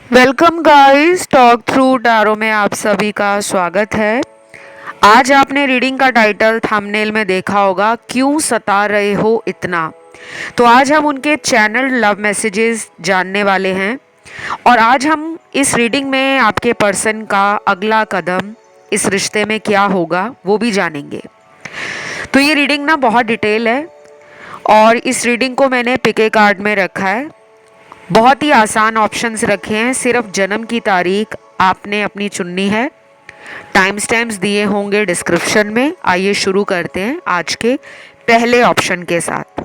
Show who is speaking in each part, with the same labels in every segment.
Speaker 1: Welcome guys, talk through tarot में आप सभी का स्वागत है। आज आपने रीडिंग का टाइटल थंबनेल में देखा होगा, क्यों सता रहे हो इतना। तो आज हम उनके चैनल लव मैसेजेस जानने वाले हैं और आज हम इस रीडिंग में आपके पर्सन का अगला कदम इस रिश्ते में क्या होगा वो भी जानेंगे। तो ये रीडिंग ना बहुत डिटेल है और इस रीडिंग को मैंने पिके कार्ड में रखा है। बहुत ही आसान ऑप्शंस रखे हैं, सिर्फ जन्म की तारीख आपने अपनी चुननी है। टाइम स्टैम्प्स दिए होंगे डिस्क्रिप्शन में। आइए शुरू करते हैं आज के पहले ऑप्शन के साथ।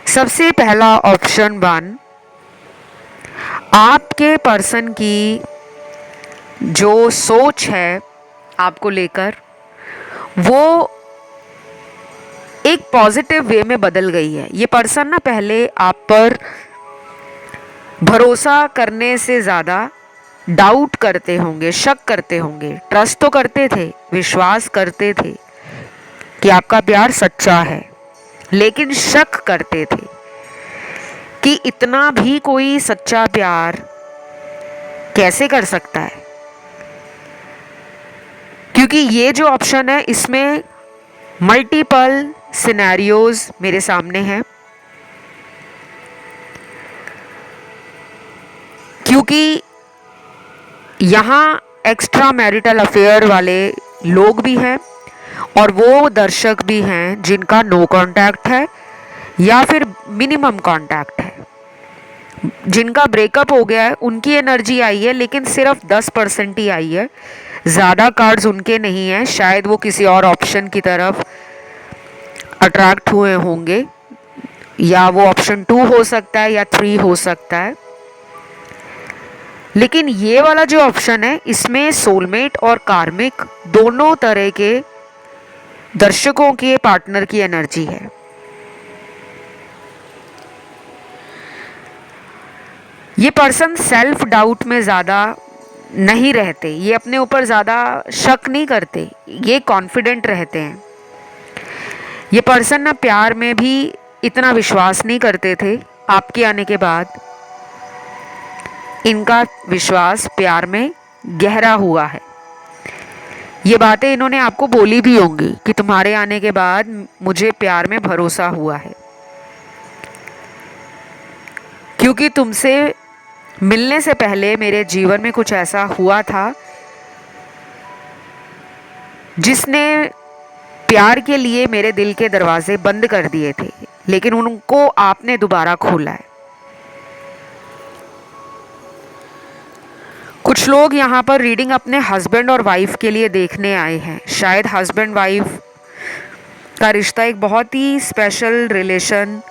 Speaker 1: सबसे पहला ऑप्शन 1, आपके पर्सन की जो सोच है आपको लेकर वो एक पॉजिटिव वे में बदल गई है। ये पर्सन ना पहले आप पर भरोसा करने से ज़्यादा डाउट करते होंगे, शक करते होंगे। ट्रस्ट तो करते थे, विश्वास करते थे कि आपका प्यार सच्चा है, लेकिन शक करते थे कि इतना भी कोई सच्चा प्यार कैसे कर सकता है। क्योंकि ये जो ऑप्शन है इसमें मल्टीपल सिनेरियोज मेरे सामने हैं। क्योंकि यहाँ एक्स्ट्रा मैरिटल अफेयर वाले लोग भी हैं और वो दर्शक भी हैं जिनका नो कांटेक्ट है या फिर मिनिमम कांटेक्ट है। जिनका ब्रेकअप हो गया है उनकी एनर्जी आई है, लेकिन सिर्फ 10% ही आई है। ज़्यादा कार्ड्स उनके नहीं हैं, शायद वो किसी और ऑप्शन की तरफ अट्रैक्ट हुए होंगे, या वो ऑप्शन 2 हो सकता है या 3 हो सकता है। लेकिन ये वाला जो ऑप्शन है इसमें सोलमेट और कार्मिक दोनों तरह के दर्शकों के पार्टनर की एनर्जी है। ये पर्सन सेल्फ डाउट में ज़्यादा नहीं रहते, ये अपने ऊपर ज़्यादा शक नहीं करते, ये कॉन्फिडेंट रहते हैं। ये पर्सन ना प्यार में भी इतना विश्वास नहीं करते थे। आपके आने के बाद इनका विश्वास प्यार में गहरा हुआ है। ये बातें इन्होंने आपको बोली भी होंगी कि तुम्हारे आने के बाद मुझे प्यार में भरोसा हुआ है, क्योंकि तुमसे मिलने से पहले मेरे जीवन में कुछ ऐसा हुआ था जिसने प्यार के लिए मेरे दिल के दरवाजे बंद कर दिए थे, लेकिन उनको आपने दोबारा खोला है। कुछ लोग यहाँ पर रीडिंग अपने हस्बैंड और वाइफ के लिए देखने आए हैं। शायद हस्बैंड वाइफ का रिश्ता एक बहुत ही स्पेशल रिलेशन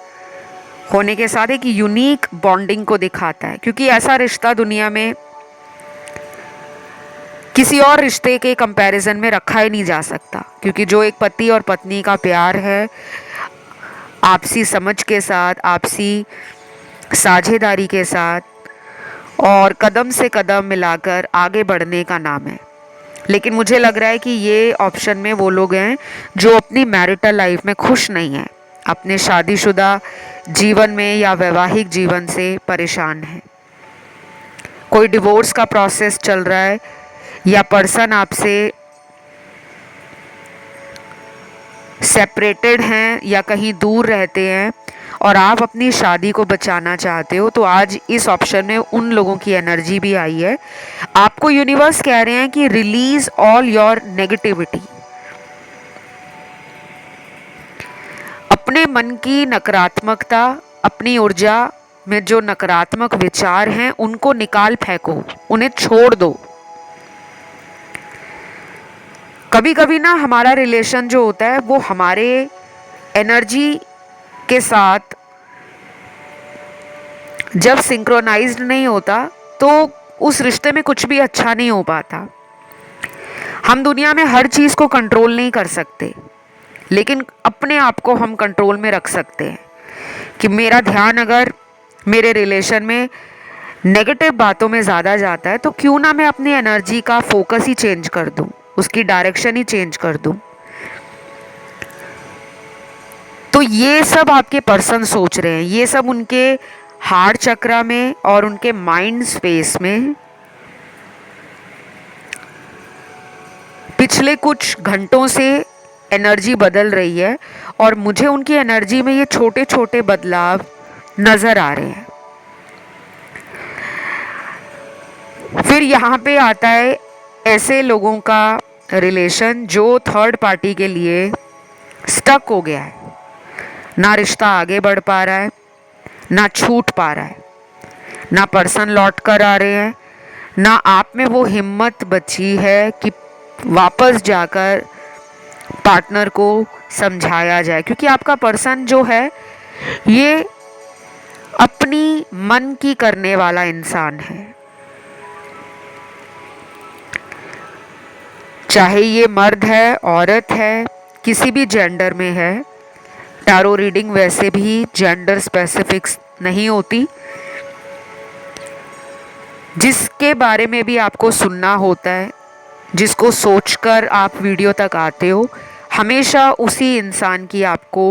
Speaker 1: होने के साथ एक यूनिक बॉन्डिंग को दिखाता है, क्योंकि ऐसा रिश्ता दुनिया में किसी और रिश्ते के कंपैरिजन में रखा ही नहीं जा सकता। क्योंकि जो एक पति और पत्नी का प्यार है, आपसी समझ के साथ, आपसी साझेदारी के साथ और कदम से कदम मिलाकर आगे बढ़ने का नाम है। लेकिन मुझे लग रहा है कि ये ऑप्शन में वो लोग हैं जो अपनी मैरिटल लाइफ में खुश नहीं हैं, अपने शादीशुदा जीवन में या वैवाहिक जीवन से परेशान हैं। कोई डिवोर्स का प्रोसेस चल रहा है या पर्सन आपसे सेपरेटेड हैं या कहीं दूर रहते हैं और आप अपनी शादी को बचाना चाहते हो। तो आज इस ऑप्शन में उन लोगों की एनर्जी भी आई है। आपको यूनिवर्स कह रहे हैं कि रिलीज ऑल योर नेगेटिविटी। अपने मन की नकारात्मकता, अपनी ऊर्जा में जो नकारात्मक विचार हैं उनको निकाल फेंको, उन्हें छोड़ दो। कभी कभी ना हमारा रिलेशन जो होता है वो हमारे एनर्जी के साथ जब सिंक्रोनाइज्ड नहीं होता तो उस रिश्ते में कुछ भी अच्छा नहीं हो पाता। हम दुनिया में हर चीज़ को कंट्रोल नहीं कर सकते, लेकिन अपने आप को हम कंट्रोल में रख सकते हैं कि मेरा ध्यान अगर मेरे रिलेशन में नेगेटिव बातों में ज़्यादा जाता है तो क्यों ना मैं अपनी एनर्जी का फोकस ही चेंज कर दूं, उसकी डायरेक्शन ही चेंज कर दूं। तो ये सब आपके पर्सन सोच रहे हैं, ये सब उनके हार्ट चक्रा में और उनके माइंड स्पेस में पिछले कुछ घंटों से एनर्जी बदल रही है और मुझे उनकी एनर्जी में ये छोटे छोटे बदलाव नजर आ रहे हैं। फिर यहाँ पे आता है ऐसे लोगों का रिलेशन जो थर्ड पार्टी के लिए स्टक हो गया है, ना रिश्ता आगे बढ़ पा रहा है, ना छूट पा रहा है, ना पर्सन लौट कर आ रहे हैं, ना आप में वो हिम्मत बची है कि वापस जाकर पार्टनर को समझाया जाए, क्योंकि आपका पर्सन जो है ये अपनी मन की करने वाला इंसान है। चाहे ये मर्द है, औरत है, किसी भी जेंडर में है। टैरो रीडिंग वैसे भी जेंडर स्पेसिफिक्स नहीं होती। जिसके बारे में भी आपको सुनना होता है, जिसको सोचकर आप वीडियो तक आते हो, हमेशा उसी इंसान की आपको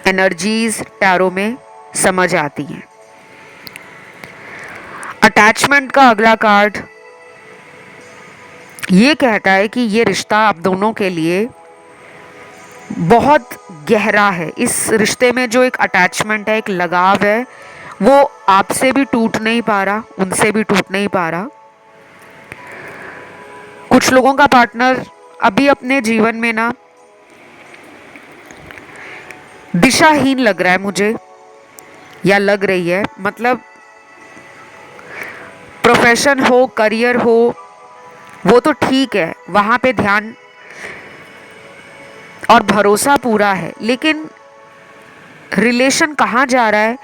Speaker 1: एनर्जीज टैरो में समझ आती हैं। अटैचमेंट का अगला कार्ड ये कहता है कि ये रिश्ता आप दोनों के लिए बहुत गहरा है। इस रिश्ते में जो एक अटैचमेंट है, एक लगाव है, वो आपसे भी टूट नहीं पा रहा, उनसे भी टूट नहीं पा रहा। कुछ लोगों का पार्टनर अभी अपने जीवन में ना दिशाहीन लग रहा है मुझे, या लग रही है। मतलब प्रोफेशन हो, करियर हो, वो तो ठीक है, वहाँ पे ध्यान और भरोसा पूरा है, लेकिन रिलेशन कहाँ जा रहा है,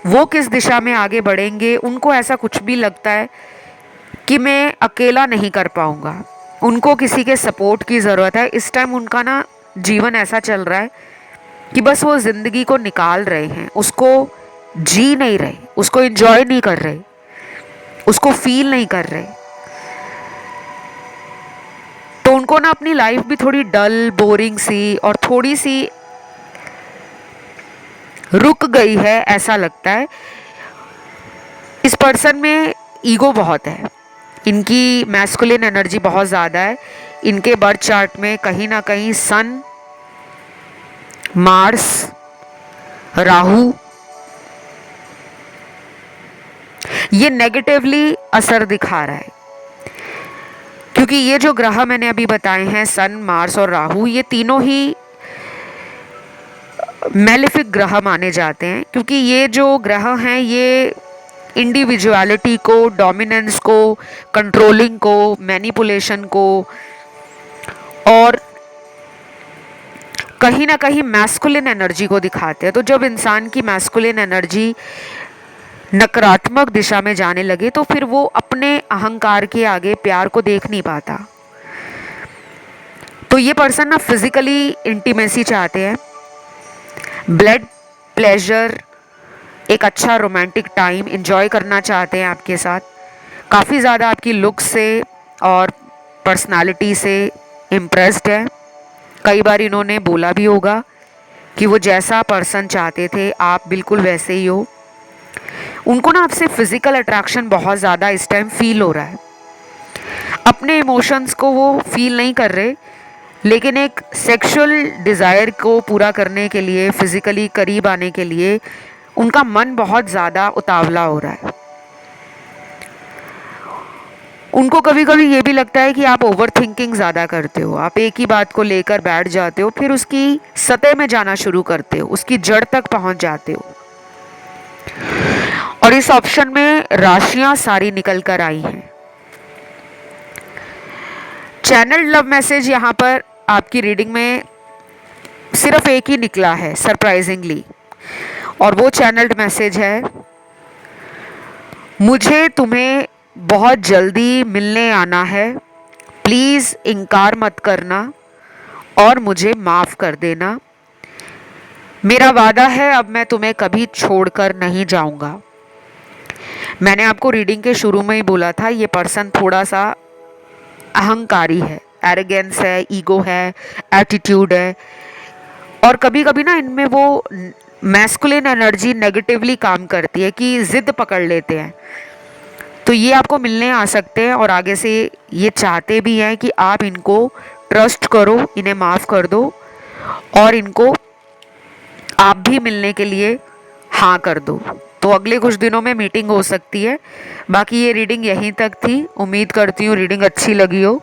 Speaker 1: वो किस दिशा में आगे बढ़ेंगे, उनको ऐसा कुछ भी लगता है कि मैं अकेला नहीं कर पाऊँगा, उनको किसी के सपोर्ट की ज़रूरत है। इस टाइम उनका ना जीवन ऐसा चल रहा है कि बस वो ज़िंदगी को निकाल रहे हैं, उसको जी नहीं रहे, उसको एंजॉय नहीं कर रहे, उसको फील नहीं कर रहे। तो उनको ना अपनी लाइफ भी थोड़ी डल, बोरिंग सी और थोड़ी सी रुक गई है, ऐसा लगता है। इस पर्सन में ईगो बहुत है, इनकी मैस्कुलिन एनर्जी बहुत ज़्यादा है। इनके बर्थ चार्ट में कहीं ना कहीं सन, मार्स, राहु ये नेगेटिवली असर दिखा रहा है, क्योंकि ये जो ग्रह मैंने अभी बताए हैं, सन, मार्स और राहु, ये तीनों ही मैलेफिक ग्रह माने जाते हैं, क्योंकि ये जो ग्रह हैं ये इंडिविजुअलिटी को, डोमिनेंस को, कंट्रोलिंग को, मैनिपुलेशन को और कहीं ना कहीं मैस्कुलिन एनर्जी को दिखाते हैं। तो जब इंसान की मैस्कुलिन एनर्जी नकारात्मक दिशा में जाने लगे तो फिर वो अपने अहंकार के आगे प्यार को देख नहीं पाता। तो ये पर्सन ना फिजिकली इंटीमेसी चाहते हैं, ब्लड प्लेजर, एक अच्छा रोमांटिक टाइम एंजॉय करना चाहते हैं आपके साथ। काफ़ी ज़्यादा आपकी लुक से और पर्सनालिटी से इम्प्रेस्ड है। कई बार इन्होंने बोला भी होगा कि वो जैसा पर्सन चाहते थे आप बिल्कुल वैसे ही हो। उनको ना आपसे फिजिकल अट्रैक्शन बहुत ज़्यादा इस टाइम फील हो रहा है। अपने इमोशंस को वो फील नहीं कर रहे, लेकिन एक सेक्सुअल डिज़ायर को पूरा करने के लिए, फिजिकली करीब आने के लिए उनका मन बहुत ज़्यादा उतावला हो रहा है। उनको कभी कभी ये भी लगता है कि आप ओवर थिंकिंग ज़्यादा करते हो, आप एक ही बात को लेकर बैठ जाते हो, फिर उसकी सतह में जाना शुरू करते हो, उसकी जड़ तक पहुंच जाते हो। और इस ऑप्शन में राशियां सारी निकल कर आई हैं। चैनल लव मैसेज यहाँ पर आपकी रीडिंग में सिर्फ एक ही निकला है सरप्राइजिंगली, और वो चैनल्ड मैसेज है, मुझे तुम्हें बहुत जल्दी मिलने आना है, प्लीज़ इनकार मत करना और मुझे माफ़ कर देना। मेरा वादा है अब मैं तुम्हें कभी छोड़कर नहीं जाऊंगा। मैंने आपको रीडिंग के शुरू में ही बोला था ये पर्सन थोड़ा सा अहंकारी है, एरोगेंस है, ईगो है, एटीट्यूड है, और कभी कभी ना इनमें वो मैस्कुलिन एनर्जी नेगेटिवली काम करती है, कि जिद पकड़ लेते हैं, तो ये आपको मिलने आ सकते हैं और आगे से ये चाहते भी हैं कि आप इनको ट्रस्ट करो, इन्हें माफ़ कर दो और इनको आप भी मिलने के लिए हाँ कर दो। तो अगले कुछ दिनों में मीटिंग हो सकती है। बाकी ये रीडिंग यहीं तक थी। उम्मीद करती हूँ रीडिंग अच्छी लगी हो।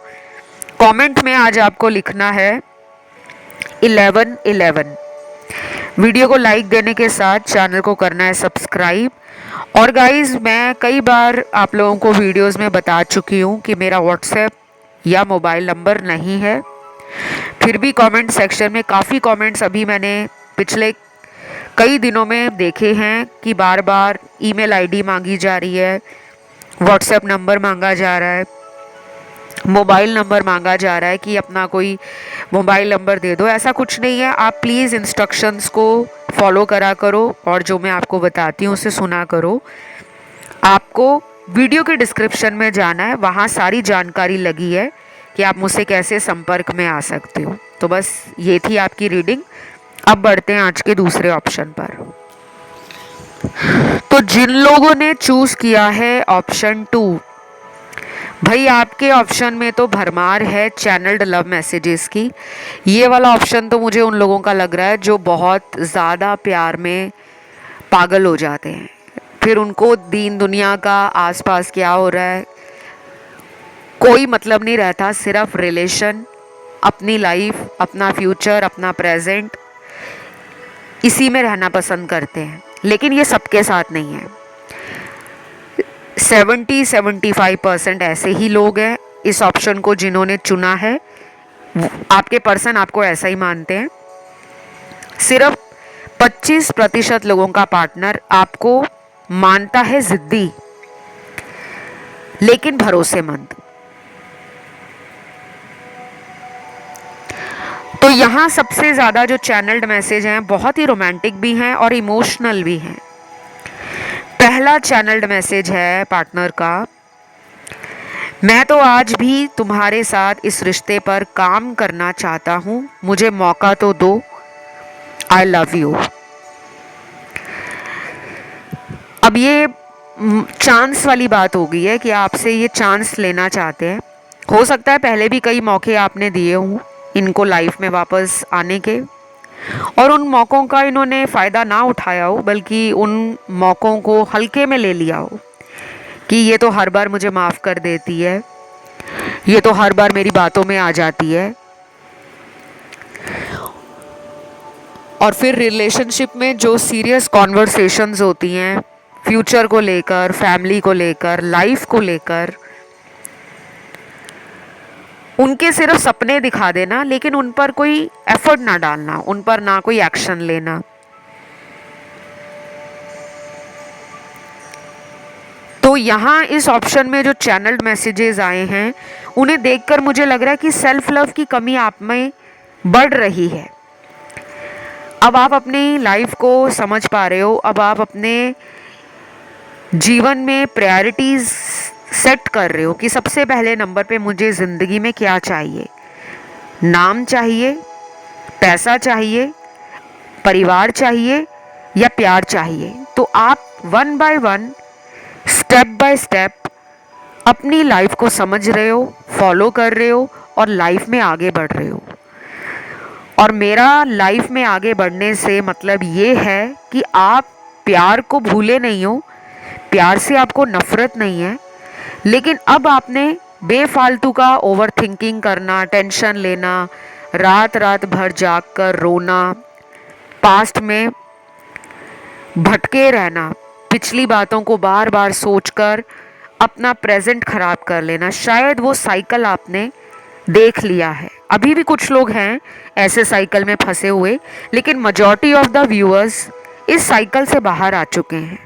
Speaker 1: कमेंट में आज आपको लिखना है 1111। वीडियो को लाइक देने के साथ चैनल को करना है सब्सक्राइब। और गाइस, मैं कई बार आप लोगों को वीडियोस में बता चुकी हूँ कि मेरा व्हाट्सएप या मोबाइल नंबर नहीं है। फिर भी कमेंट सेक्शन में काफ़ी कमेंट्स अभी मैंने पिछले कई दिनों में देखे हैं कि बार बार ईमेल आईडी मांगी जा रही है, व्हाट्सएप नंबर मांगा जा रहा है, मोबाइल नंबर मांगा जा रहा है कि अपना कोई मोबाइल नंबर दे दो। ऐसा कुछ नहीं है। आप प्लीज़ इंस्ट्रक्शंस को फॉलो करा करो और जो मैं आपको बताती हूँ उसे सुना करो। आपको वीडियो के डिस्क्रिप्शन में जाना है, वहाँ सारी जानकारी लगी है कि आप मुझसे कैसे संपर्क में आ सकते हो। तो बस ये थी आपकी रीडिंग। अब बढ़ते हैं आज के दूसरे ऑप्शन पर। तो जिन लोगों ने चूज किया है ऑप्शन 2, भाई आपके ऑप्शन में तो भरमार है चैनल्ड लव मैसेजेस की। ये वाला ऑप्शन तो मुझे उन लोगों का लग रहा है जो बहुत ज़्यादा प्यार में पागल हो जाते हैं, फिर उनको दीन दुनिया का आसपास क्या हो रहा है कोई मतलब नहीं रहता, सिर्फ रिलेशन, अपनी लाइफ, अपना फ्यूचर, अपना प्रेजेंट, इसी में रहना पसंद करते हैं। लेकिन ये सबके साथ नहीं है। 70-75% ऐसे ही लोग हैं इस ऑप्शन को जिन्होंने चुना है। आपके पर्सन आपको ऐसा ही मानते हैं। सिर्फ 25% लोगों का पार्टनर आपको मानता है जिद्दी लेकिन भरोसेमंद। तो यहाँ सबसे ज़्यादा जो चैनल्ड मैसेज हैं बहुत ही रोमांटिक भी हैं और इमोशनल भी हैं। पहला चैनल्ड मैसेज है पार्टनर का, मैं तो आज भी तुम्हारे साथ इस रिश्ते पर काम करना चाहता हूँ, मुझे मौका तो दो, आई लव यू। अब ये चांस वाली बात हो गई है कि आपसे ये चांस लेना चाहते हैं। हो सकता है पहले भी कई मौके आपने दिए हों इनको लाइफ में वापस आने के, और उन मौक़ों का इन्होंने फ़ायदा ना उठाया हो, बल्कि उन मौक़ों को हल्के में ले लिया हो कि ये तो हर बार मुझे माफ़ कर देती है, ये तो हर बार मेरी बातों में आ जाती है। और फिर रिलेशनशिप में जो सीरियस कॉन्वर्सेशंस होती हैं फ्यूचर को लेकर, फैमिली को लेकर, लाइफ को लेकर, उनके सिर्फ सपने दिखा देना लेकिन उन पर कोई एफर्ट ना डालना, उन पर ना कोई एक्शन लेना। तो यहाँ इस ऑप्शन में जो चैनल्ड मैसेजेस आए हैं उन्हें देखकर मुझे लग रहा है कि सेल्फ लव की कमी आप में बढ़ रही है। अब आप अपनी लाइफ को समझ पा रहे हो, अब आप अपने जीवन में प्रायोरिटीज़ सेट कर रहे हो कि सबसे पहले नंबर पे मुझे ज़िंदगी में क्या चाहिए। नाम चाहिए, पैसा चाहिए, परिवार चाहिए या प्यार चाहिए। तो आप one by one, step by step अपनी लाइफ को समझ रहे हो, फॉलो कर रहे हो और लाइफ में आगे बढ़ रहे हो। और मेरा लाइफ में आगे बढ़ने से मतलब ये है कि आप प्यार को भूले नहीं हो, प्यार से आपको नफ़रत नहीं है, लेकिन अब आपने बेफालतू का ओवर थिंकिंग करना, टेंशन लेना, रात रात भर जाग कर रोना, पास्ट में भटके रहना, पिछली बातों को बार बार सोचकर अपना प्रेजेंट खराब कर लेना, शायद वो साइकिल आपने देख लिया है। अभी भी कुछ लोग हैं ऐसे साइकिल में फंसे हुए, लेकिन मेजॉरिटी ऑफ द व्यूअर्स इस साइकिल से बाहर आ चुके हैं।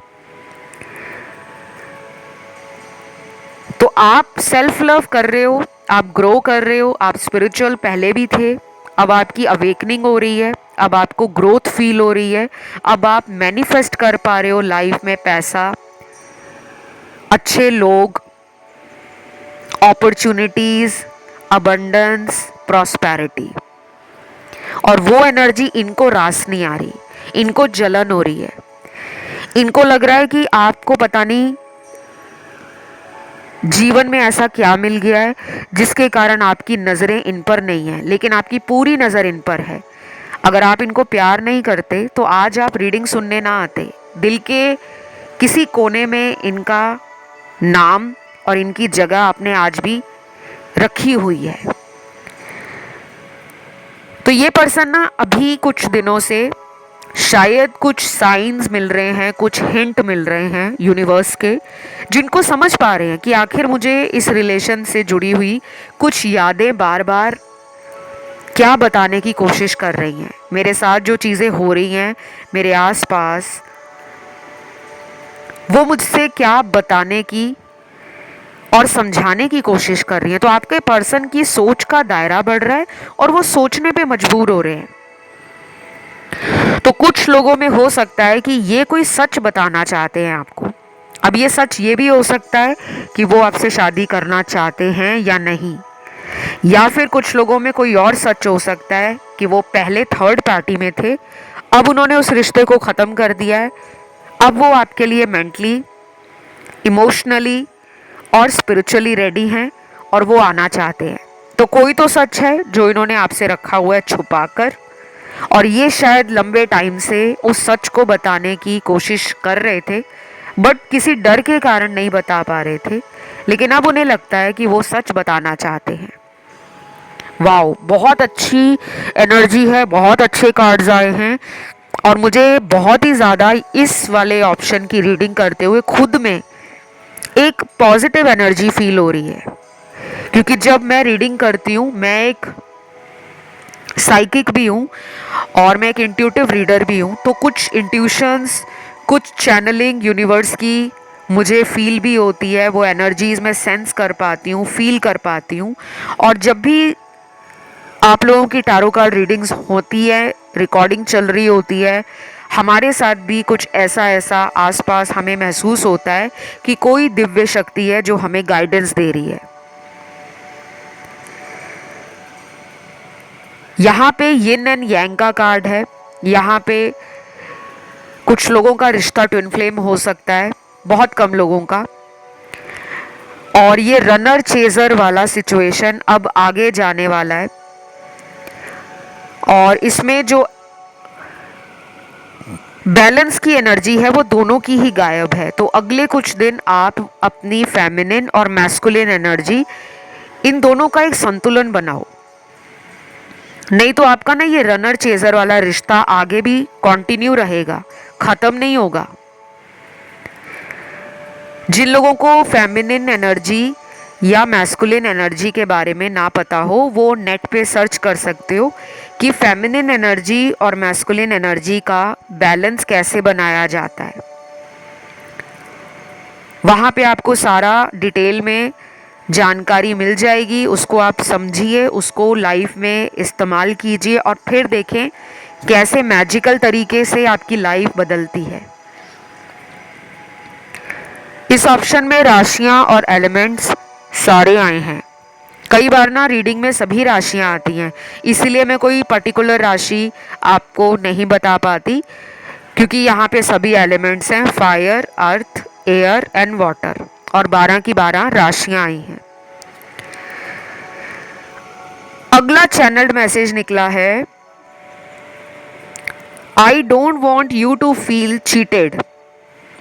Speaker 1: तो आप सेल्फ लव कर रहे हो, आप ग्रो कर रहे हो, आप स्पिरिचुअल पहले भी थे, अब आपकी अवेकनिंग हो रही है, अब आपको ग्रोथ फील हो रही है, अब आप मैनिफेस्ट कर पा रहे हो लाइफ में पैसा, अच्छे लोग, अपॉर्चुनिटीज़, अबंडेंस, प्रॉस्पेरिटी। और वो एनर्जी इनको रास नहीं आ रही। इनको जलन हो रही है, इनको लग रहा है कि आपको पता नहीं जीवन में ऐसा क्या मिल गया है जिसके कारण आपकी नज़रें इन पर नहीं है, लेकिन आपकी पूरी नज़र इन पर है। अगर आप इनको प्यार नहीं करते तो आज आप रीडिंग सुनने ना आते। दिल के किसी कोने में इनका नाम और इनकी जगह आपने आज भी रखी हुई है। तो ये पर्सन ना अभी कुछ दिनों से शायद कुछ साइंस मिल रहे हैं, कुछ हिंट मिल रहे हैं यूनिवर्स के, जिनको समझ पा रहे हैं कि आखिर मुझे इस रिलेशन से जुड़ी हुई कुछ यादें बार बार क्या बताने की कोशिश कर रही हैं। मेरे साथ जो चीज़ें हो रही हैं मेरे आसपास, वो मुझसे क्या बताने की और समझाने की कोशिश कर रही हैं। तो आपके पर्सन की सोच का दायरा बढ़ रहा है और वो सोचने पे मजबूर हो रहे हैं। तो कुछ लोगों में हो सकता है कि ये कोई सच बताना चाहते हैं आपको। अब ये सच ये भी हो सकता है कि वो आपसे शादी करना चाहते हैं या नहीं, या फिर कुछ लोगों में कोई और सच हो सकता है कि वो पहले थर्ड पार्टी में थे, अब उन्होंने उस रिश्ते को ख़त्म कर दिया है, अब वो आपके लिए मेंटली, इमोशनली और स्पिरिचुअली रेडी हैं और वो आना चाहते हैं। तो कोई तो सच है जो इन्होंने आपसे रखा हुआ है छुपा कर, और ये शायद लंबे टाइम से उस सच को बताने की कोशिश कर रहे थे, बट किसी डर के कारण नहीं बता पा रहे थे, लेकिन अब उन्हें लगता है कि वो सच बताना चाहते हैं। वाओ, बहुत अच्छी एनर्जी है, बहुत अच्छे कार्ड्स आए हैं और मुझे बहुत ही ज़्यादा इस वाले ऑप्शन की रीडिंग करते हुए खुद में एक पॉजिटिव एनर्जी फील हो रही है। क्योंकि जब मैं रीडिंग करती हूँ, मैं एक साइकिक भी हूँ और मैं एक इंट्यूटिव रीडर भी हूँ, तो कुछ इंट्यूशंस, कुछ चैनलिंग यूनिवर्स की मुझे फील भी होती है, वो एनर्जीज मैं सेंस कर पाती हूँ, फील कर पाती हूँ। और जब भी आप लोगों की टैरो कार्ड रीडिंग्स होती है, रिकॉर्डिंग चल रही होती है, हमारे साथ भी कुछ ऐसा ऐसा आसपास हमें महसूस होता है कि कोई दिव्य शक्ति है जो हमें गाइडेंस दे रही है। यहाँ पे यिन एंड यांग का कार्ड है। यहाँ पे कुछ लोगों का रिश्ता ट्विन फ्लेम हो सकता है, बहुत कम लोगों का। और ये रनर चेजर वाला सिचुएशन अब आगे जाने वाला है और इसमें जो बैलेंस की एनर्जी है वो दोनों की ही गायब है। तो अगले कुछ दिन आप अपनी फेमिनिन और मैस्कुलिन एनर्जी, इन दोनों का एक संतुलन बनाओ, नहीं तो आपका ना ये रनर चेजर वाला रिश्ता आगे भी कंटिन्यू रहेगा, खत्म नहीं होगा। जिन लोगों को फेमिनिन एनर्जी या मैस्कुलिन एनर्जी के बारे में ना पता हो, वो नेट पे सर्च कर सकते हो कि फेमिनिन एनर्जी और मैस्कुलिन एनर्जी का बैलेंस कैसे बनाया जाता है। वहाँ पे आपको सारा डिटेल में जानकारी मिल जाएगी, उसको आप समझिए, उसको लाइफ में इस्तेमाल कीजिए और फिर देखें कैसे मैजिकल तरीके से आपकी लाइफ बदलती है। इस ऑप्शन में राशियाँ और एलिमेंट्स सारे आए हैं। कई बार ना रीडिंग में सभी राशियाँ आती हैं, इसीलिए मैं कोई पर्टिकुलर राशि आपको नहीं बता पाती, क्योंकि यहाँ पे सभी एलिमेंट्स हैं, fire, earth, air and water, और 12 की 12 राशियाँ आई हैं। अगला चैनल्ड मैसेज निकला है, I don't want you to feel cheated.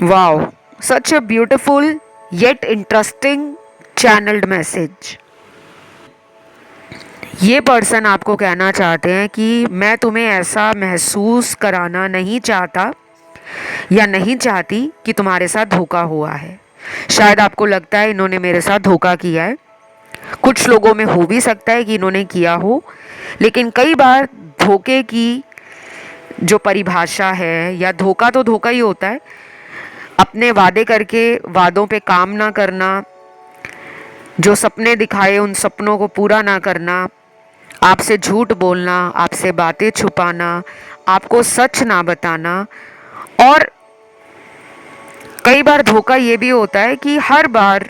Speaker 1: Wow, such a beautiful yet interesting channelled message. ये पर्सन आपको कहना चाहते हैं कि मैं तुम्हें ऐसा महसूस कराना नहीं चाहता या नहीं चाहती कि तुम्हारे साथ धोखा हुआ है। शायद आपको लगता है इन्होंने मेरे साथ धोखा किया है, कुछ लोगों में हो भी सकता है कि इन्होंने किया हो, लेकिन कई बार धोखे की जो परिभाषा है, या धोखा तो धोखा ही होता है, अपने वादे करके वादों पे काम ना करना, जो सपने दिखाए उन सपनों को पूरा ना करना, आपसे झूठ बोलना, आपसे बातें छुपाना, आपको सच ना बताना। और कई बार धोखा ये भी होता है कि हर बार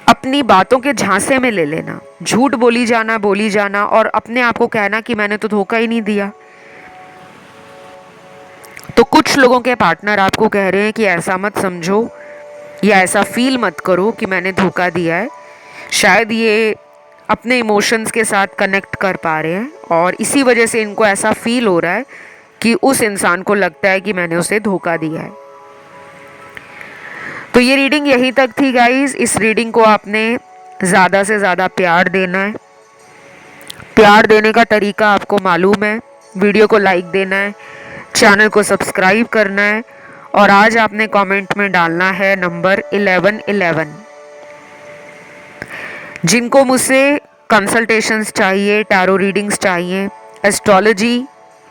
Speaker 1: अपनी बातों के झांसे में ले लेना, झूठ बोली जाना और अपने आप को कहना कि मैंने तो धोखा ही नहीं दिया। तो कुछ लोगों के पार्टनर आपको कह रहे हैं कि ऐसा मत समझो या ऐसा फील मत करो कि मैंने धोखा दिया है। शायद ये अपने इमोशंस के साथ कनेक्ट कर पा रहे हैं और इसी वजह से इनको ऐसा फील हो रहा है कि उस इंसान को लगता है कि मैंने उसे धोखा दिया है। तो ये रीडिंग यहीं तक थी गाइस। इस रीडिंग को आपने ज़्यादा से ज़्यादा प्यार देना है। प्यार देने का तरीका आपको मालूम है। वीडियो को लाइक देना है, चैनल को सब्सक्राइब करना है और आज आपने कमेंट में डालना है नंबर 1111। जिनको मुझसे कंसल्टेशंस चाहिए, टैरो रीडिंग्स चाहिए, एस्ट्रोलॉजी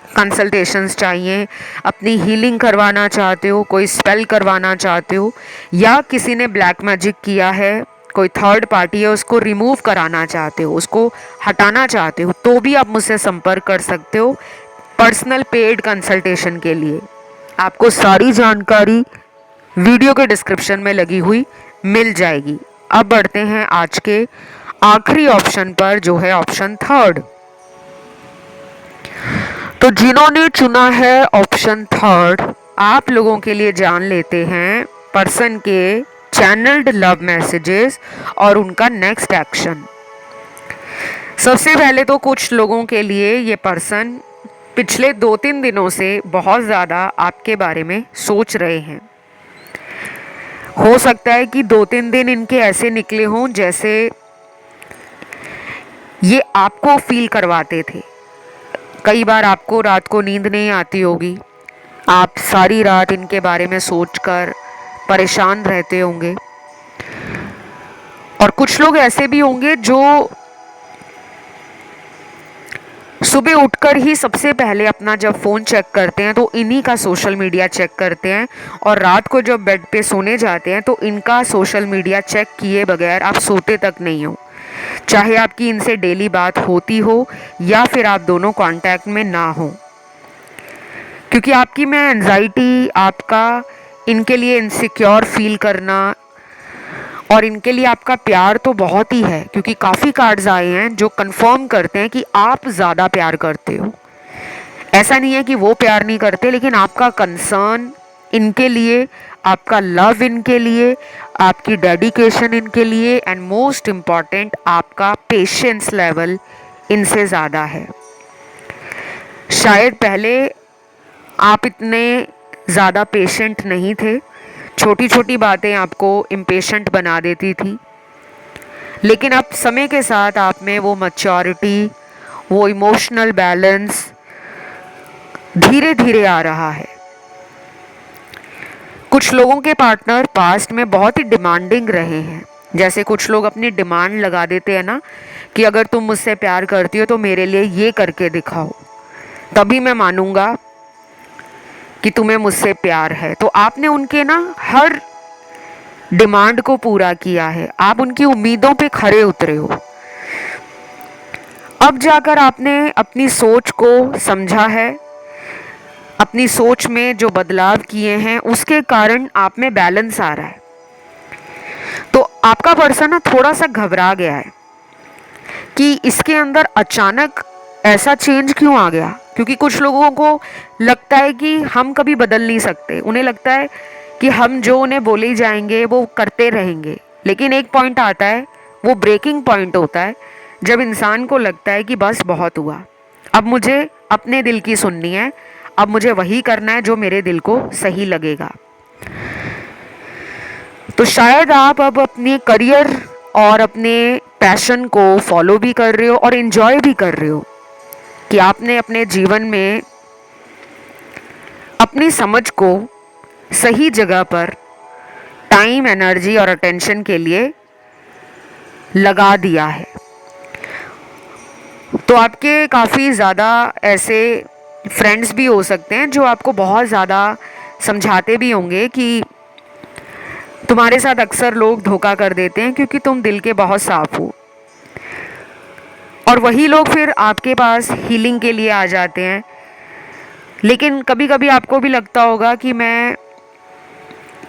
Speaker 1: कंसल्टेशंस चाहिए, अपनी हीलिंग करवाना चाहते हो, कोई स्पेल करवाना चाहते हो या किसी ने ब्लैक मैजिक किया है, कोई थर्ड पार्टी है उसको रिमूव कराना चाहते हो, उसको हटाना चाहते हो, तो भी आप मुझसे संपर्क कर सकते हो पर्सनल पेड कंसल्टेशन के लिए। आपको सारी जानकारी वीडियो के डिस्क्रिप्शन में लगी हुई मिल जाएगी। अब बढ़ते हैं आज के आखिरी ऑप्शन पर, जो है ऑप्शन थर्ड। तो जिन्होंने चुना है ऑप्शन थर्ड, आप लोगों के लिए जान लेते हैं पर्सन के चैनल्ड लव मैसेजेस और उनका नेक्स्ट एक्शन। सबसे पहले तो कुछ लोगों के लिए ये पर्सन पिछले 2-3 दिनों से बहुत ज़्यादा आपके बारे में सोच रहे हैं। हो सकता है कि 2-3 दिन इनके ऐसे निकले हों जैसे ये आपको फील करवाते थे। कई बार आपको रात को नींद नहीं आती होगी, आप सारी रात इनके बारे में सोचकर परेशान रहते होंगे। और कुछ लोग ऐसे भी होंगे जो सुबह उठकर ही सबसे पहले अपना जब फ़ोन चेक करते हैं तो इन्हीं का सोशल मीडिया चेक करते हैं और रात को जब बेड पे सोने जाते हैं तो इनका सोशल मीडिया चेक किए बगैर आप सोते तक नहीं हो, चाहे आपकी इनसे डेली बात होती हो या फिर आप दोनों कांटेक्ट में ना हो। क्योंकि आपकी में एंजाइटी, आपका इनके लिए इनसिक्योर फील करना और इनके लिए आपका प्यार तो बहुत ही है, क्योंकि काफ़ी कार्ड्स आए हैं जो कंफर्म करते हैं कि आप ज़्यादा प्यार करते हो। ऐसा नहीं है कि वो प्यार नहीं करते, लेकिन आपका कंसर्न इनके लिए, आपका लव इनके लिए, आपकी डेडिकेशन इनके लिए एंड मोस्ट इम्पॉर्टेंट आपका पेशेंस लेवल इनसे ज़्यादा है। शायद पहले आप इतने ज़्यादा पेशेंट नहीं थे, छोटी छोटी बातें आपको इम्पेशेंट बना देती थी, लेकिन अब समय के साथ आप में वो मैच्योरिटी, वो इमोशनल बैलेंस धीरे धीरे आ रहा है। कुछ लोगों के पार्टनर पास्ट में बहुत ही डिमांडिंग रहे हैं। जैसे कुछ लोग अपनी डिमांड लगा देते हैं ना कि अगर तुम मुझसे प्यार करती हो तो मेरे लिए ये करके दिखाओ, तभी मैं मानूंगा कि तुम्हें मुझसे प्यार है। तो आपने उनके ना हर डिमांड को पूरा किया है, आप उनकी उम्मीदों पे खरे उतरे हो। अब जाकर आपने अपनी सोच को समझा है, अपनी सोच में जो बदलाव किए हैं उसके कारण आप में बैलेंस आ रहा है। तो आपका पर्सन ना थोड़ा सा घबरा गया है कि इसके अंदर अचानक ऐसा चेंज क्यों आ गया, क्योंकि कुछ लोगों को लगता है कि हम कभी बदल नहीं सकते। उन्हें लगता है कि हम जो उन्हें बोले ही जाएंगे वो करते रहेंगे। लेकिन एक पॉइंट आता है, वो ब्रेकिंग पॉइंट होता है, जब इंसान को लगता है कि बस बहुत हुआ, अब मुझे अपने दिल की सुननी है, अब मुझे वही करना है जो मेरे दिल को सही लगेगा। तो शायद आप अब अपने करियर और अपने पैशन को फॉलो भी कर रहे हो और एंजॉय भी कर रहे हो कि आपने अपने जीवन में अपनी समझ को सही जगह पर टाइम, एनर्जी और अटेंशन के लिए लगा दिया है। तो आपके काफ़ी ज़्यादा ऐसे फ्रेंड्स भी हो सकते हैं जो आपको बहुत ज़्यादा समझाते भी होंगे कि तुम्हारे साथ अक्सर लोग धोखा कर देते हैं क्योंकि तुम दिल के बहुत साफ हो। और वही लोग फिर आपके पास हीलिंग के लिए आ जाते हैं। लेकिन कभी कभी आपको भी लगता होगा कि मैं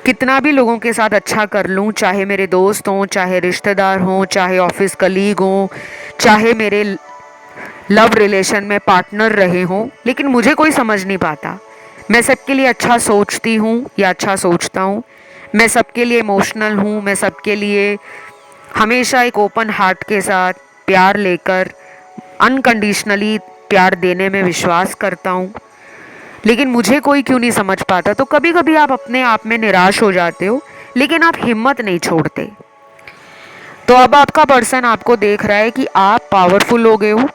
Speaker 1: कितना भी लोगों के साथ अच्छा कर लूँ, चाहे मेरे दोस्त हों, चाहे रिश्तेदार हों, चाहे ऑफिस कलीग हों, चाहे मेरे लव रिलेशन में पार्टनर रहे हों, लेकिन मुझे कोई समझ नहीं पाता। मैं सबके लिए अच्छा सोचती हूँ या अच्छा सोचता हूँ, मैं सबके लिए इमोशनल हूँ, मैं सबके लिए हमेशा एक ओपन हार्ट के साथ प्यार लेकर अनकंडीशनली प्यार देने में विश्वास करता हूँ, लेकिन मुझे कोई क्यों नहीं समझ पाता। तो कभी कभी आप अपने आप में निराश हो जाते हो, लेकिन आप हिम्मत नहीं छोड़ते। तो अब आपका पर्सन आपको देख रहा है कि आप पावरफुल हो गए हो,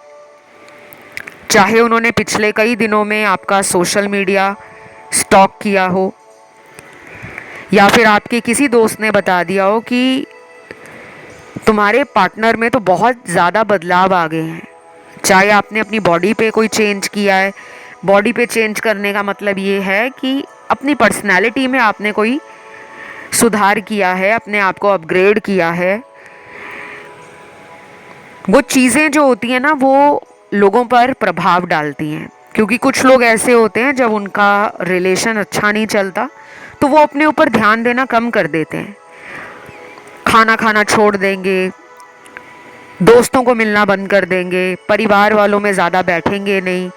Speaker 1: चाहे उन्होंने पिछले कई दिनों में आपका सोशल मीडिया स्टॉक किया हो, या फिर आपके किसी दोस्त ने बता दिया हो कि तुम्हारे पार्टनर में तो बहुत ज़्यादा बदलाव आ गए हैं। चाहे आपने अपनी बॉडी पे कोई चेंज किया है, बॉडी पे चेंज करने का मतलब ये है कि अपनी पर्सनैलिटी में आपने कोई सुधार किया है, अपने आप को अपग्रेड किया है। वो चीज़ें जो होती हैं ना, वो लोगों पर प्रभाव डालती हैं, क्योंकि कुछ लोग ऐसे होते हैं जब उनका रिलेशन अच्छा नहीं चलता तो वो अपने ऊपर ध्यान देना कम कर देते हैं, खाना खाना छोड़ देंगे, दोस्तों को मिलना बंद कर देंगे, परिवार वालों में ज़्यादा बैठेंगे नहीं,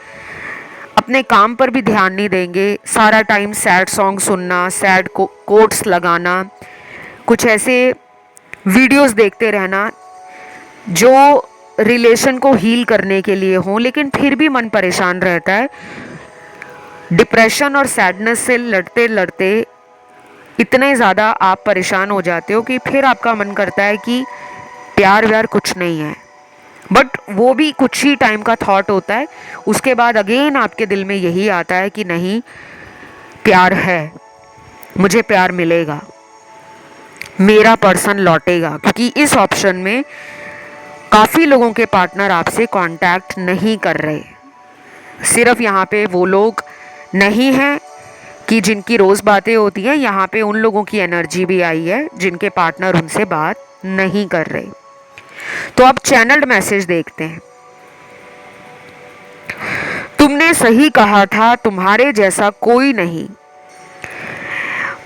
Speaker 1: अपने काम पर भी ध्यान नहीं देंगे, सारा टाइम सैड सॉन्ग सुनना, सैड कोट्स लगाना, कुछ ऐसे वीडियोस देखते रहना जो रिलेशन को हील करने के लिए हों, लेकिन फिर भी मन परेशान रहता है। डिप्रेशन और सैडनेस से लड़ते लड़ते इतने ज़्यादा आप परेशान हो जाते हो कि फिर आपका मन करता है कि प्यार व्यार कुछ नहीं है। बट वो भी कुछ ही टाइम का थॉट होता है, उसके बाद अगेन आपके दिल में यही आता है कि नहीं, प्यार है, मुझे प्यार मिलेगा, मेरा पर्सन लौटेगा। क्योंकि इस ऑप्शन में काफ़ी लोगों के पार्टनर आपसे कांटेक्ट नहीं कर रहे। सिर्फ यहाँ पे वो लोग नहीं हैं कि जिनकी रोज़ बातें होती हैं, यहाँ पे उन लोगों की एनर्जी भी आई है जिनके पार्टनर उनसे बात नहीं कर रहे। तो अब चैनल्ड मैसेज देखते हैं। तुमने सही कहा था, तुम्हारे जैसा कोई नहीं।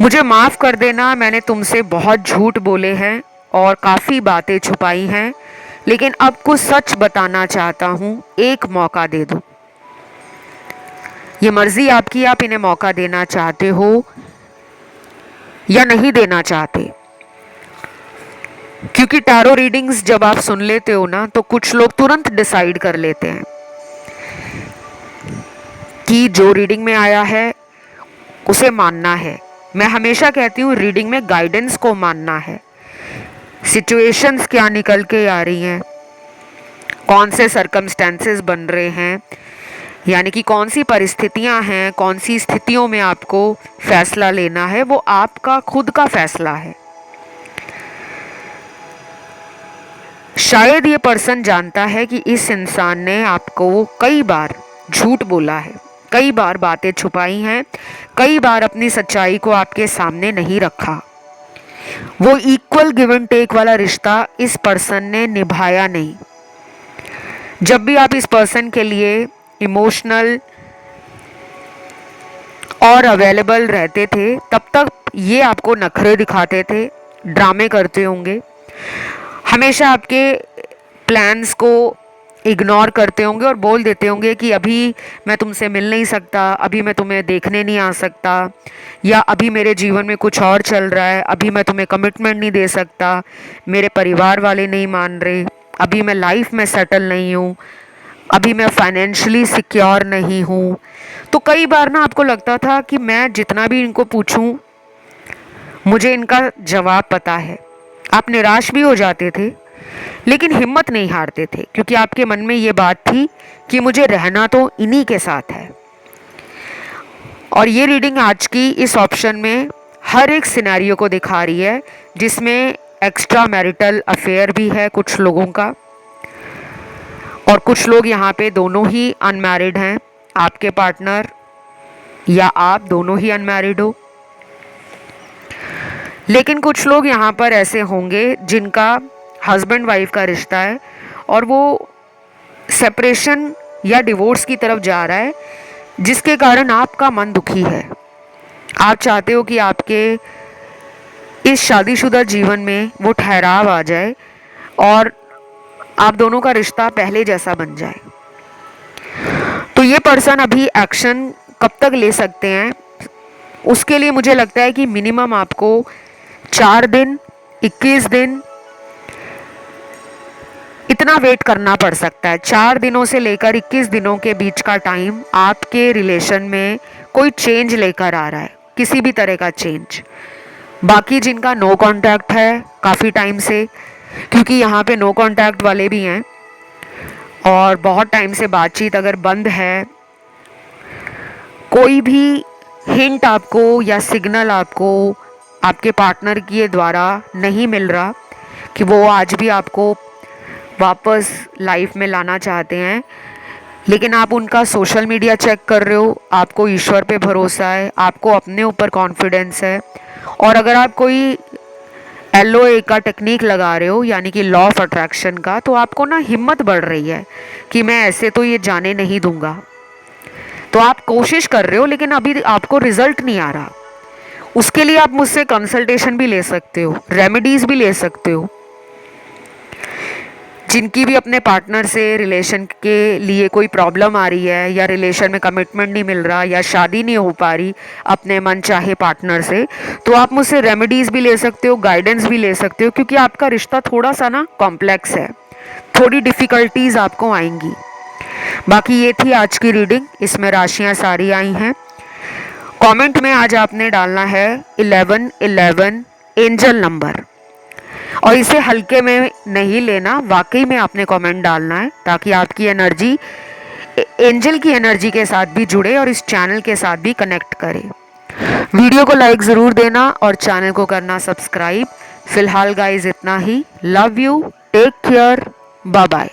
Speaker 1: मुझे माफ़ कर देना, मैंने तुमसे बहुत झूठ बोले हैं और काफ़ी बातें छुपाई हैं, लेकिन अब कुछ सच बताना चाहता हूँ, एक मौका दे दो। ये मर्जी आपकी, आप इन्हें मौका देना चाहते हो या नहीं देना चाहते। क्योंकि टैरो रीडिंग्स जब आप सुन लेते हो ना, तो कुछ लोग तुरंत डिसाइड कर लेते हैं कि जो रीडिंग में आया है उसे मानना है। मैं हमेशा कहती हूँ रीडिंग में गाइडेंस को मानना है। सिचुएशंस क्या निकल के आ रही हैं, कौन से सर्कमस्टेंसेस बन रहे हैं, यानी कि कौन सी परिस्थितियां हैं, कौन सी स्थितियों में आपको फैसला लेना है, वो आपका खुद का फैसला है। शायद ये पर्सन जानता है कि इस इंसान ने आपको कई बार झूठ बोला है, कई बार बातें छुपाई हैं, कई बार अपनी सच्चाई को आपके सामने नहीं रखा। वो इक्वल गिव एंड टेक वाला रिश्ता इस पर्सन ने निभाया नहीं। जब भी आप इस पर्सन के लिए इमोशनल और अवेलेबल रहते थे, तब तक ये आपको नखरे दिखाते थे, ड्रामे करते होंगे, हमेशा आपके प्लान्स को इग्नोर करते होंगे और बोल देते होंगे कि अभी मैं तुमसे मिल नहीं सकता, अभी मैं तुम्हें देखने नहीं आ सकता, या अभी मेरे जीवन में कुछ और चल रहा है, अभी मैं तुम्हें कमिटमेंट नहीं दे सकता, मेरे परिवार वाले नहीं मान रहे, अभी मैं लाइफ में सेटल नहीं हूँ, अभी मैं फाइनेंशियली सिक्योर नहीं हूँ। तो कई बार ना आपको लगता था कि मैं जितना भी इनको पूछूं मुझे इनका जवाब पता है। आप निराश भी हो जाते थे, लेकिन हिम्मत नहीं हारते थे, क्योंकि आपके मन में ये बात थी कि मुझे रहना तो इन्हीं के साथ है। और ये रीडिंग आज की इस ऑप्शन में हर एक सिनेरियो को दिखा रही है, जिसमें एक्स्ट्रा मैरिटल अफेयर भी है कुछ लोगों का, और कुछ लोग यहाँ पे दोनों ही अनमैरिड हैं, आपके पार्टनर या आप दोनों ही अनमैरिड हो। लेकिन कुछ लोग यहाँ पर ऐसे होंगे जिनका हस्बैंड वाइफ का रिश्ता है और वो सेपरेशन या डिवोर्स की तरफ जा रहा है, जिसके कारण आपका मन दुखी है। आप चाहते हो कि आपके इस शादीशुदा जीवन में वो ठहराव आ जाए और आप दोनों का रिश्ता पहले जैसा बन जाए। तो ये पर्सन अभी एक्शन कब तक ले सकते हैं, उसके लिए मुझे लगता है कि मिनिमम आपको 4 दिन, 21 दिन इतना वेट करना पड़ सकता है। 4 दिनों से लेकर 21 दिनों के बीच का टाइम आपके रिलेशन में कोई चेंज लेकर आ रहा है, किसी भी तरह का चेंज। बाकी जिनका नो कांटेक्ट है काफ़ी टाइम से, क्योंकि यहाँ पे नो कांटेक्ट वाले भी हैं और बहुत टाइम से बातचीत अगर बंद है, कोई भी हिंट आपको या सिग्नल आपको आपके पार्टनर के द्वारा नहीं मिल रहा कि वो आज भी आपको वापस लाइफ में लाना चाहते हैं, लेकिन आप उनका सोशल मीडिया चेक कर रहे हो, आपको ईश्वर पे भरोसा है, आपको अपने ऊपर कॉन्फिडेंस है, और अगर आप कोई LOA का टेक्निक लगा रहे हो यानी कि लॉ ऑफ अट्रैक्शन का, तो आपको ना हिम्मत बढ़ रही है कि मैं ऐसे तो ये जाने नहीं दूंगा। तो आप कोशिश कर रहे हो लेकिन अभी आपको रिजल्ट नहीं आ रहा। उसके लिए आप मुझसे कंसल्टेशन भी ले सकते हो, रेमेडीज भी ले सकते हो। जिनकी भी अपने पार्टनर से रिलेशन के लिए कोई प्रॉब्लम आ रही है, या रिलेशन में कमिटमेंट नहीं मिल रहा, या शादी नहीं हो पा रही अपने मन चाहे पार्टनर से, तो आप मुझसे रेमेडीज भी ले सकते हो, गाइडेंस भी ले सकते हो, क्योंकि आपका रिश्ता थोड़ा सा ना कॉम्प्लेक्स है, थोड़ी डिफ़िकल्टीज आपको आएंगी। बाकी ये थी आज की रीडिंग, इसमें राशियाँ सारी आई हैं। कमेंट में आज आपने डालना है 1111 एंजल नंबर, और इसे हल्के में नहीं लेना, वाकई में आपने कमेंट डालना है, ताकि आपकी एनर्जी एंजल की एनर्जी के साथ भी जुड़े और इस चैनल के साथ भी कनेक्ट करे। वीडियो को लाइक ज़रूर देना और चैनल को करना सब्सक्राइब। फिलहाल गाइज इतना ही। Love you, take care, bye bye.